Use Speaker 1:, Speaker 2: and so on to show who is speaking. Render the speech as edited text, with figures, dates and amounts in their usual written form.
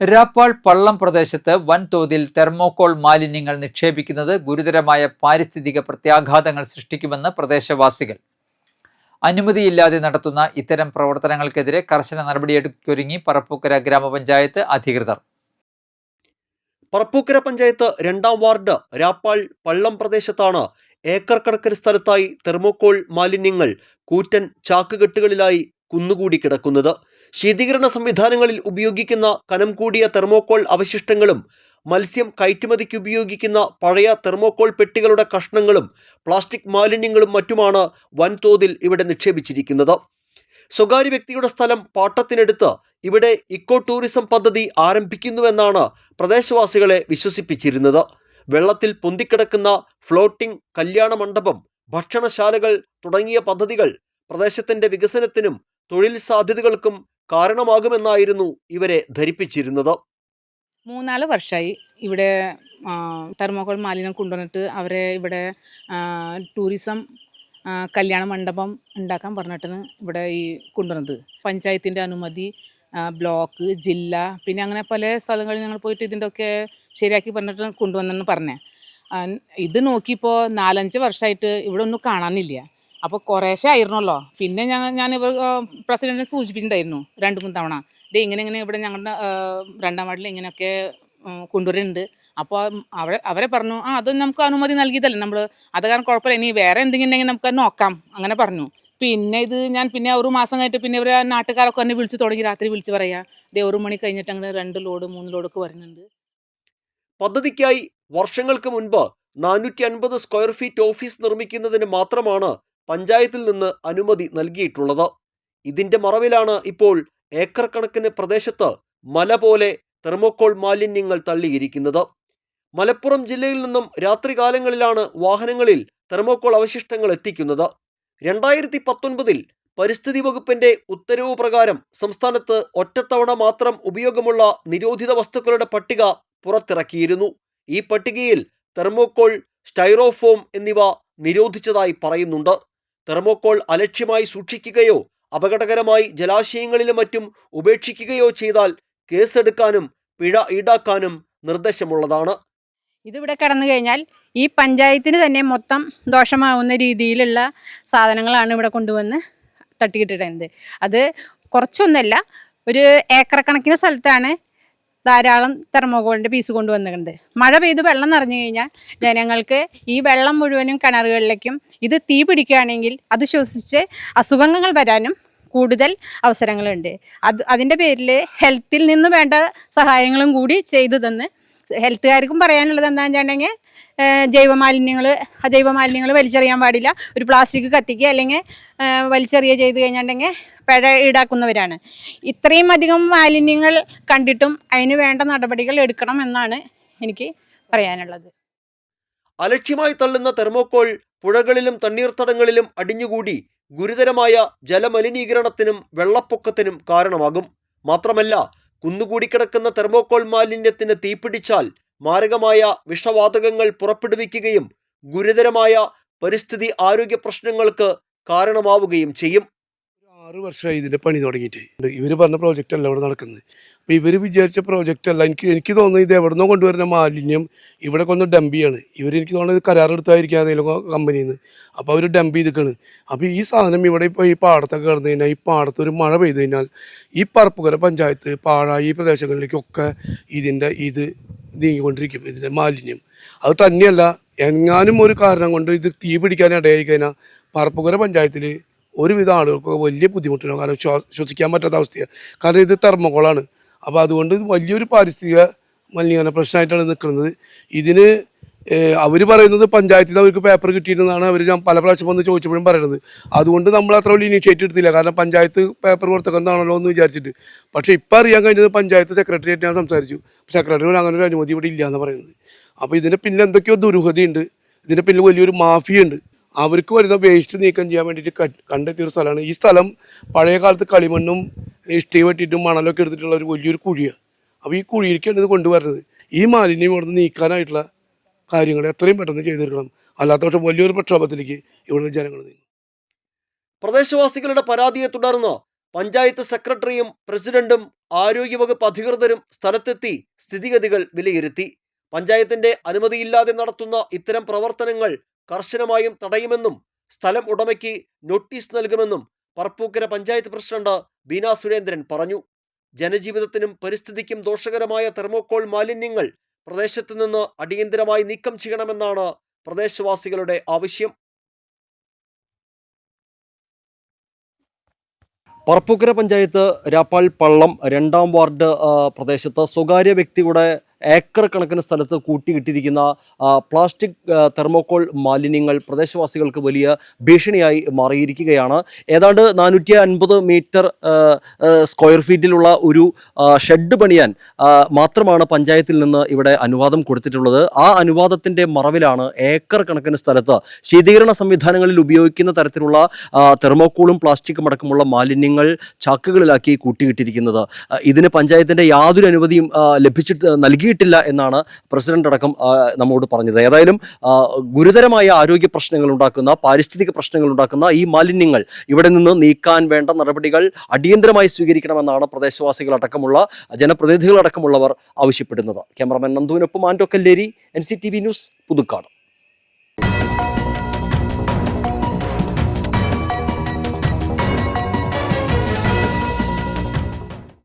Speaker 1: രാപ്പാൾ പള്ളം പ്രദേശത്ത് വൻതോതിൽ തെർമോകോൾ മാലിന്യങ്ങൾ നിക്ഷേപിക്കുന്നത് ഗുരുതരമായ പാരിസ്ഥിതിക പ്രത്യാഘാതങ്ങൾ സൃഷ്ടിക്കുമെന്ന് പ്രദേശവാസികൾ. അനുമതിയില്ലാതെ നടത്തുന്ന ഇത്തരം പ്രവർത്തനങ്ങൾക്കെതിരെ കർശന നടപടിയെടുക്കൊരുങ്ങി പറപ്പൂക്കര ഗ്രാമപഞ്ചായത്ത് അധികൃതർ.
Speaker 2: പറപ്പൂക്കര പഞ്ചായത്ത് 2-ാം വാർഡ് രാപ്പാൾ പള്ളം പ്രദേശത്താണ് ഏക്കർ കണക്കിന് സ്ഥലത്തായി തെർമോകോൾ മാലിന്യങ്ങൾ കൂറ്റൻ ചാക്കുകെട്ടുകളിലായി കുന്നുകൂടി കിടക്കുന്നത്. ശീതീകരണ സംവിധാനങ്ങളിൽ ഉപയോഗിക്കുന്ന കനം കൂടിയ തെർമോകോൾ അവശിഷ്ടങ്ങളും മത്സ്യം കയറ്റുമതിക്ക് ഉപയോഗിക്കുന്ന പഴയ തെർമോകോൾ പെട്ടികളുടെ കഷ്ണങ്ങളും പ്ലാസ്റ്റിക് മാലിന്യങ്ങളും മറ്റുമാണ് വൻതോതിൽ ഇവിടെ നിക്ഷേപിച്ചിരിക്കുന്നത്. സ്വകാര്യ വ്യക്തിയുടെ സ്ഥലം പാട്ടത്തിനെടുത്ത് ഇവിടെ ഇക്കോ ടൂറിസം പദ്ധതി ആരംഭിക്കുന്നുവെന്നാണ് പ്രദേശവാസികളെ വിശ്വസിപ്പിച്ചിരുന്നത്. വെള്ളത്തിൽ പൊന്തിക്കിടക്കുന്ന ഫ്ലോട്ടിംഗ് കല്യാണ മണ്ഡപം, ഭക്ഷണശാലകൾ തുടങ്ങിയ പദ്ധതികൾ പ്രദേശത്തിന്റെ വികസനത്തിനും തൊഴിൽ സാധ്യതകൾക്കും കാരണമാകുമെന്നായിരുന്നു ഇവരെ ധരിപ്പിച്ചിരുന്നത്.
Speaker 3: 3-4 വർഷമായി ഇവിടെ തെർമോകോൾ മാലിന്യം കൊണ്ടുവന്നിട്ട് അവരെ ഇവിടെ ടൂറിസം കല്യാണ മണ്ഡപം ഉണ്ടാക്കാൻ പറഞ്ഞിട്ടാണ് ഇവിടെ ഈ കൊണ്ടുവന്നത്. പഞ്ചായത്തിൻ്റെ അനുമതി, ബ്ലോക്ക്, ജില്ല, പിന്നെ അങ്ങനെ പല സ്ഥലങ്ങളിൽ ഞങ്ങൾ പോയിട്ട് ഇതിൻ്റെ ഒക്കെ ശരിയാക്കി പറഞ്ഞിട്ട് കൊണ്ടുവന്നെന്ന് പറഞ്ഞേ. ഇത് നോക്കിയപ്പോൾ 4-5 വർഷമായിട്ട് ഇവിടെ ഒന്നും കാണാനില്ല. അപ്പോൾ കുറേശ്ശെ ആയിരുന്നല്ലോ. പിന്നെ ഞാൻ ഇവർ പ്രസിഡന്റിനെ സൂചിപ്പിച്ചിട്ടുണ്ടായിരുന്നു 2-3 തവണ. ഇങ്ങനെ ഇവിടെ ഞങ്ങളുടെ 2-ാം വാർഡിൽ ഇങ്ങനെയൊക്കെ കൊണ്ടുവരുന്നുണ്ട്. അപ്പോൾ അവരെ പറഞ്ഞു, അത് നമുക്ക് അനുമതി നൽകിയതല്ലേ നമ്മൾ, അത് കാരണം കുഴപ്പമില്ല, ഇനി വേറെ എന്തെങ്കിലും ഉണ്ടെങ്കിൽ നമുക്ക് നോക്കാം, അങ്ങനെ പറഞ്ഞു. പിന്നെ പിന്നെ 1 മാസം കഴിഞ്ഞിട്ട് പിന്നെ ഇവർ നാട്ടുകാരൊക്കെ എന്നെ വിളിച്ചു തുടങ്ങി. രാത്രി വിളിച്ച് പറയാ, 1 മണി കഴിഞ്ഞിട്ട് അങ്ങനെ 2 ലോഡ് 3 ലോഡൊക്കെ വരുന്നുണ്ട്.
Speaker 2: പദ്ധതിക്കായി വർഷങ്ങൾക്ക് മുൻപ് 450 സ്ക്വയർ ഫീറ്റ് ഓഫീസ് നിർമ്മിക്കുന്നതിന് മാത്രമാണ് പഞ്ചായത്തിൽ നിന്ന് അനുമതി നൽകിയിട്ടുള്ളത്. ഇതിന്റെ മറവിലാണ് ഇപ്പോൾ ഏക്കർ കണക്കിന് പ്രദേശത്ത് മല പോലെ തെർമോകോൾ മാലിന്യങ്ങൾ തള്ളിയിരിക്കുന്നത്. മലപ്പുറം ജില്ലയിൽ നിന്നും രാത്രികാലങ്ങളിലാണ് വാഹനങ്ങളിൽ തെർമോകോൾ അവശിഷ്ടങ്ങൾ എത്തിക്കുന്നത്. 2019 പരിസ്ഥിതി വകുപ്പിന്റെ ഉത്തരവ് പ്രകാരം സംസ്ഥാനത്ത് ഒറ്റത്തവണ മാത്രം ഉപയോഗമുള്ള നിരോധിത വസ്തുക്കളുടെ പട്ടിക പുറത്തിറക്കിയിരുന്നു. ഈ പട്ടികയിൽ തെർമോകോൾ, സ്റ്റൈറോഫോം എന്നിവ നിരോധിച്ചതായി പറയുന്നുണ്ട്. തെർമോകോൾ അലക്ഷ്യമായി സൂക്ഷിക്കുകയോ അപകടകരമായി ജലാശയങ്ങളിലും മറ്റും ഉപേക്ഷിക്കുകയോ ചെയ്താൽ കേസെടുക്കാനും പിഴ ഈടാക്കാനും നിർദ്ദേശമുള്ളതാണ്.
Speaker 4: ഇതിവിടെ കടന്നു കഴിഞ്ഞാൽ ഈ പഞ്ചായത്തിന് തന്നെ മൊത്തം ദോഷമാവുന്ന രീതിയിലുള്ള സാധനങ്ങളാണ് ഇവിടെ കൊണ്ടുവന്ന് തട്ടിക്കിട്ടിട്ടുണ്ട്. അത് കുറച്ചൊന്നല്ല, ഒരു ഏക്കർ കണക്കിന് സ്ഥലത്താണ് ധാരാളം തെർമോകോളിൻ്റെ പീസ് കൊണ്ടുവന്നിട്ടുണ്ട്. മഴ പെയ്ത് വെള്ളം നിറഞ്ഞു കഴിഞ്ഞാൽ ജനങ്ങൾക്ക് ഈ വെള്ളം മുഴുവനും കിണറുകളിലേക്കും ഇത് തീ പിടിക്കുകയാണെങ്കിൽ അത് ശ്വസിച്ച് അസുഖങ്ങൾ വരാനും കൂടുതൽ അവസരങ്ങളുണ്ട്. അതിൻ്റെ പേരിൽ ഹെൽത്തിൽ നിന്ന് വേണ്ട സഹായങ്ങളും കൂടി ചെയ്തു തന്ന്, ഹെൽത്തുകാർക്കും പറയാനുള്ളത് എന്താണെന്ന് വെച്ചിട്ടുണ്ടെങ്കിൽ അജൈവമാലിന്യങ്ങൾ വലിച്ചെറിയാൻ പാടില്ല. ഒരു പ്ലാസ്റ്റിക് കത്തിക്കുക അല്ലെങ്കിൽ വലിച്ചെറിയുക ചെയ്ത് കഴിഞ്ഞിട്ടുണ്ടെങ്കിൽ പിഴ ഈടാക്കുന്നവരാണ്. ഇത്രയും അധികം മാലിന്യങ്ങൾ കണ്ടിട്ടും അതിന് വേണ്ട നടപടികൾ എടുക്കണം എന്നാണ് എനിക്ക് പറയാനുള്ളത്.
Speaker 2: അലക്ഷ്യമായി തള്ളുന്ന തെർമോകോൾ പുഴകളിലും തണ്ണീർത്തടങ്ങളിലും അടിഞ്ഞുകൂടി ഗുരുതരമായ ജലമലിനീകരണത്തിനും വെള്ളപ്പൊക്കത്തിനും കാരണമാകും. മാത്രമല്ല, കുന്നുകൂടിക്കിടക്കുന്ന തെർമോകോൾ മാലിന്യത്തിന് തീപിടിച്ചാൽ മാരകമായ വിഷവാതകങ്ങൾ പുറപ്പെടുവിക്കുകയും ഗുരുതരമായ പരിസ്ഥിതി ആരോഗ്യ പ്രശ്നങ്ങൾക്ക് കാരണമാവുകയും ചെയ്യും.
Speaker 5: 6 വർഷമായി ഇതിൻ്റെ പണി തുടങ്ങിയിട്ട്. ഇവർ പറഞ്ഞ പ്രോജക്റ്റ് അല്ല ഇവിടെ നടക്കുന്നത്. അപ്പോൾ ഇവർ വിചാരിച്ച പ്രോജക്റ്റ് അല്ല. എനിക്ക് തോന്നുന്നത് ഇത് എവിടെ നിന്നോ കൊണ്ടുവരുന്ന മാലിന്യം ഇവിടെ കൊന്ന് ഡംപ് ചെയ്യാണ്. എനിക്ക് തോന്നുന്നത് കരാറെടുത്തായിരിക്കും ഏതെങ്കിലും കമ്പനിയിൽ നിന്ന്. അപ്പോൾ അവർ ഡംപ് ചെയ്തിക്കാണ്. അപ്പോൾ ഈ സാധനം ഇവിടെ ഇപ്പോൾ ഈ പാടത്തൊക്കെ കിടന്നു കഴിഞ്ഞാൽ, ഈ പാടത്ത് ഒരു മഴ പെയ്തു കഴിഞ്ഞാൽ ഈ പറപ്പുകര പഞ്ചായത്ത് പാഴായി ഈ പ്രദേശങ്ങളിലേക്കൊക്കെ ഇത് നീങ്ങിക്കൊണ്ടിരിക്കും, ഇതിൻ്റെ മാലിന്യം. അത് തന്നെയല്ല, എങ്ങാനും ഒരു കാരണം കൊണ്ട് ഇത് തീ പിടിക്കാൻ ഇടയായി കഴിഞ്ഞാൽ പറപ്പുകര പഞ്ചായത്തിൽ ഒരുവിധ ആളുകൾക്കൊക്കെ വലിയ ബുദ്ധിമുട്ടുണ്ടാകും. കാരണം ശ്വസിക്കാൻ പറ്റാത്ത അവസ്ഥയാണ്. കാരണം ഇത് തെർമോകോളാണ്. അപ്പോൾ അതുകൊണ്ട് വലിയൊരു പാരിസ്ഥിതിക മലിനീകരണ പ്രശ്നമായിട്ടാണ് നിൽക്കുന്നത്. ഇതിന് അവർ പറയുന്നത് പഞ്ചായത്തിൽ നിന്ന് അവർക്ക് പേപ്പർ കിട്ടിയിരുന്നതാണ് ഞാൻ പല പ്രാവശ്യം വന്ന് ചോദിച്ചപ്പോഴും പറയുന്നത്. അതുകൊണ്ട് നമ്മൾ അത്ര വലിയ ഇനിഷ്യേറ്റീവ് എടുത്തില്ല, കാരണം പഞ്ചായത്ത് പേപ്പർ കൊടുത്തേക്കുന്നതാണല്ലോ എന്ന് വിചാരിച്ചിട്ട്. പക്ഷേ ഇപ്പോൾ അറിയാൻ കഴിഞ്ഞത് പഞ്ചായത്ത് സെക്രട്ടറിയായിട്ട് ഞാൻ സംസാരിച്ചു. സെക്രട്ടറി അങ്ങനെ ഒരു അനുമതി ഇവിടെ ഇല്ല എന്ന് പറയുന്നത്. അപ്പോൾ ഇതിന് പിന്നിൽ എന്തൊക്കെയോ ദുരൂഹതയുണ്ട്, ഇതിന് പിന്നിൽ വലിയൊരു മാഫിയുണ്ട്. അവർക്ക് വരുന്ന വേസ്റ്റ് നീക്കം ചെയ്യാൻ വേണ്ടിയിട്ട് കണ്ടെത്തിയൊരു സ്ഥലമാണ് ഈ സ്ഥലം. പഴയ കാലത്ത് കളിമണ്ണും ഇഷ്ടി വെട്ടിയിട്ടും മണലൊക്കെ എടുത്തിട്ടുള്ള ഒരു വലിയൊരു കുഴിയാണ്. അപ്പോൾ ഈ കുഴിയിലേക്കാണ് ഇത് കൊണ്ടുവരുന്നത്. ഈ മാലിന്യം ഇവിടുന്ന് നീക്കാനായിട്ടുള്ള കാര്യങ്ങൾ എത്രയും പെട്ടെന്ന് ചെയ്തെടുക്കണം. അല്ലാത്ത പക്ഷം വലിയൊരു പ്രക്ഷോഭത്തിലേക്ക് ഇവിടുത്തെ ജനങ്ങൾ നീങ്ങും.
Speaker 2: പ്രദേശവാസികളുടെ പരാതിയെ തുടർന്ന് പഞ്ചായത്ത് സെക്രട്ടറിയും പ്രസിഡന്റും ആരോഗ്യവകുപ്പ് അധികൃതരും സ്ഥലത്തെത്തി സ്ഥിതിഗതികൾ വിലയിരുത്തി. പഞ്ചായത്തിന്റെ അനുമതിയില്ലാതെ നടത്തുന്ന ഇത്തരം പ്രവർത്തനങ്ങൾ കർശനമായും തടയുമെന്നും സ്ഥലം ഉടമയ്ക്ക് നോട്ടീസ് നൽകുമെന്നും പറപ്പൂക്കര പഞ്ചായത്ത് പ്രസിഡന്റ് ബീന സുരേന്ദ്രൻ പറഞ്ഞു. ജനജീവിതത്തിനും പരിസ്ഥിതിക്കും ദോഷകരമായ തെർമോകോൾ മാലിന്യങ്ങൾ പ്രദേശത്ത് നിന്ന് അടിയന്തരമായി നീക്കം ചെയ്യണമെന്നാണ് പ്രദേശവാസികളുടെ ആവശ്യം.
Speaker 6: പറപ്പൂക്കര പഞ്ചായത്ത് രാപ്പാൾ പള്ളം 2-ാം വാർഡ് പ്രദേശത്ത് സ്വകാര്യ വ്യക്തിയുടെ ഏക്കർ കണക്കിന് സ്ഥലത്ത് കൂട്ടിയിട്ടിരിക്കുന്ന പ്ലാസ്റ്റിക് തെർമോകോൾ മാലിന്യങ്ങൾ പ്രദേശവാസികൾക്ക് വലിയ ഭീഷണിയായി മാറിയിരിക്കുകയാണ്. ഏതാണ്ട് 450 മീറ്റർ സ്ക്വയർ ഫീറ്റിലുള്ള ഒരു ഷെഡ് പണിയാൻ മാത്രമാണ് പഞ്ചായത്തിൽ നിന്ന് ഇവിടെ അനുവാദം കൊടുത്തിട്ടുള്ളത്. ആ അനുവാദത്തിൻ്റെ മറവിലാണ് ഏക്കർ കണക്കിന് സ്ഥലത്ത് ശീതീകരണ സംവിധാനങ്ങളിൽ ഉപയോഗിക്കുന്ന തരത്തിലുള്ള തെർമോകോളും പ്ലാസ്റ്റിക്കും അടക്കമുള്ള മാലിന്യങ്ങൾ ചാക്കുകളിലാക്കി കൂട്ടിയിട്ടിരിക്കുന്നത്. ഇതിന് പഞ്ചായത്തിൻ്റെ യാതൊരു അനുമതിയും നൽകിയിട്ടില്ല എന്നാണ് പ്രസിഡന്റ് അടക്കം നമ്മോട് പറഞ്ഞത്. ഏതായാലും ഗുരുതരമായ ആരോഗ്യ പ്രശ്നങ്ങൾ ഉണ്ടാക്കുന്ന, പാരിസ്ഥിതിക പ്രശ്നങ്ങൾ ഉണ്ടാക്കുന്ന ഈ മാലിന്യങ്ങൾ ഇവിടെ നിന്ന് നീക്കാൻ വേണ്ട നടപടികൾ അടിയന്തരമായി സ്വീകരിക്കണമെന്നാണ് പ്രദേശവാസികളടക്കമുള്ള ജനപ്രതിനിധികളടക്കമുള്ളവർ ആവശ്യപ്പെടുന്നത്. ക്യാമറാമാൻ നന്ദുവിനൊപ്പം ആൻഡോ കല്ലേരി, NCTV ന്യൂസ്, പുതുക്കാട്.